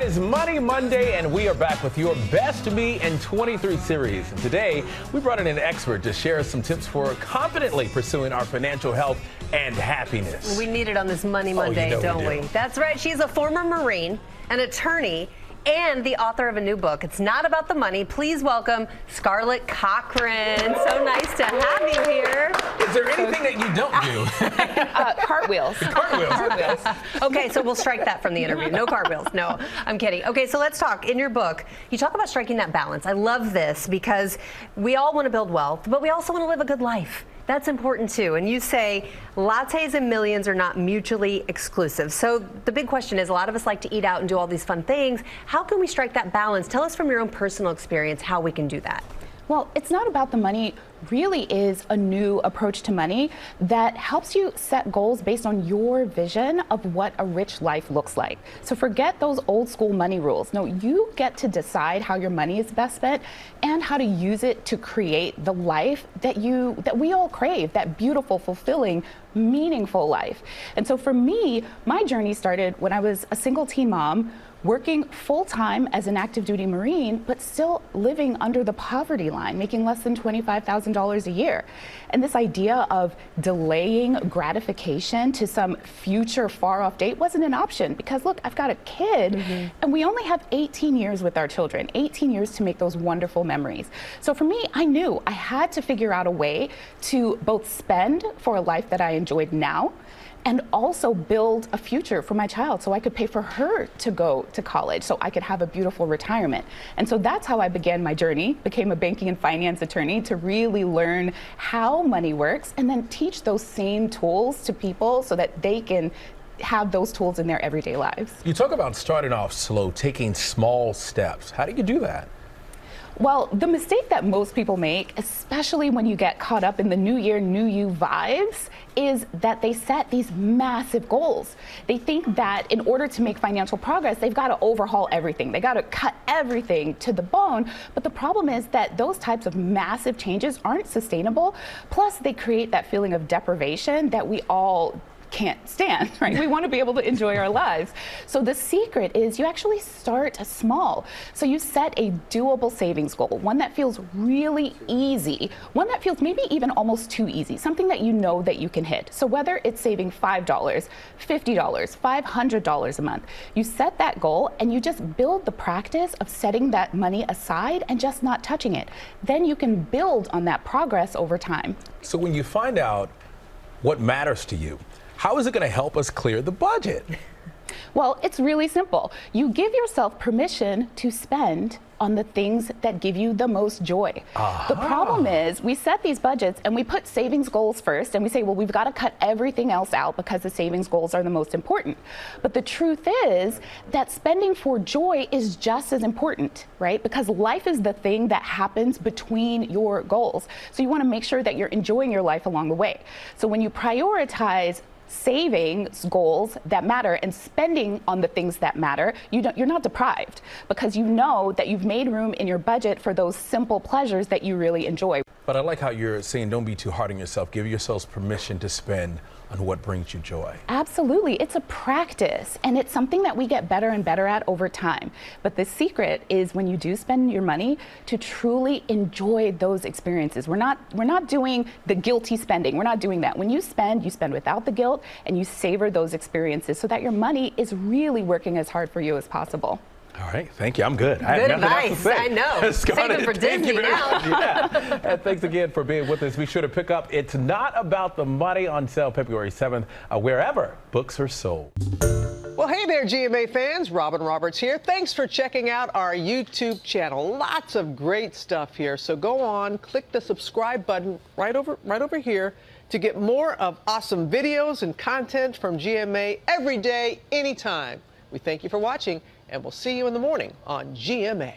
is Money Monday, and we are back with your Best Me in 23 series. And today, we brought in an expert to share some tips for confidently pursuing our financial health and happiness. We need it on this Money Monday, don't we? That's right. She's a former Marine, an attorney, and the author of a new book. It's not about the money. Please welcome Scarlett Cochran. So nice to have you here. Is there anything that you don't do? Cartwheels. Cartwheels. Okay, so we'll strike that from the interview. No cartwheels. No, I'm kidding. Okay, so let's talk. In your book, you talk about striking that balance. I love this because we all want to build wealth, but we also want to live a good life. That's important too. And you say lattes and millions are not mutually exclusive. So the big question is, a lot of us like to eat out and do all these fun things. How can we strike that balance? Tell us from your own personal experience how we can do that. Well, it's not about the money. Really is a new approach to money that helps you set goals based on your vision of what a rich life looks like. So forget those old school money rules. No, you get to decide how your money is best spent and how to use it to create the life that we all crave, that beautiful, fulfilling, meaningful life. And so for me, my journey started when I was a single teen mom, working full-time as an active duty Marine, but still living under the poverty line, making less than $25,000 a year. And this idea of delaying gratification to some future far-off date wasn't an option because, look, I've got a kid, and we only have 18 years with our children, 18 years to make those wonderful memories. So for me, I knew I had to figure out a way to both spend for a life that I enjoyed now, and also build a future for my child so I could pay for her to go to college, so I could have a beautiful retirement. And so that's how I began my journey, became a banking and finance attorney to really learn how money works and then teach those same tools to people so that they can have those tools in their everyday lives. You talk about starting off slow, taking small steps. How do you do that? Well, the mistake that most people make, especially when you get caught up in the new year, new you vibes, is that they set these massive goals. They think that in order to make financial progress, they've got to overhaul everything. They got to cut everything to the bone. But the problem is that those types of massive changes aren't sustainable. Plus, they create that feeling of deprivation that we all can't stand, right? We want to be able to enjoy our lives. So the secret is you actually start small. So you set a doable savings goal, one that feels really easy, one that feels maybe even almost too easy, something that you know that you can hit. So whether it's saving $5, $50, $500 a month, you set that goal and you just build the practice of setting that money aside and just not touching it. Then you can build on that progress over time. So when you find out what matters to you, how is it going to help us clear the budget? Well, it's really simple. You give yourself permission to spend on the things that give you the most joy. The problem is we set these budgets and we put savings goals first and we say, well, we've got to cut everything else out because the savings goals are the most important. But the truth is that spending for joy is just as important, right? Because life is the thing that happens between your goals. So you want to make sure that you're enjoying your life along the way. So when you prioritize savings goals that matter and spending on the things that matter, you're not deprived because you know that you've made room in your budget for those simple pleasures that you really enjoy. But I like how you're saying don't be too hard on yourself. Give yourselves permission to spend on what brings you joy. Absolutely. It's a practice and it's something that we get better and better at over time. But the secret is when you do spend your money to truly enjoy those experiences. We're not doing the guilty spending. We're not doing that. When you spend without the guilt and you savor those experiences so that your money is really working as hard for you as possible. All right, thank you. I'm good. I Good have nothing advice. else to say. I know. Scarlett, Save it for thank you Disney very now. much. Yeah. And thanks again for being with us. Be sure to pick up It's Not About the Money on sale February 7th, wherever books are sold. Well, hey there, GMA fans. Robin Roberts here. Thanks for checking out our YouTube channel. Lots of great stuff here. So go on, click the subscribe button right over here to get more of awesome videos and content from GMA every day, anytime. We thank you for watching, and we'll see you in the morning on GMA.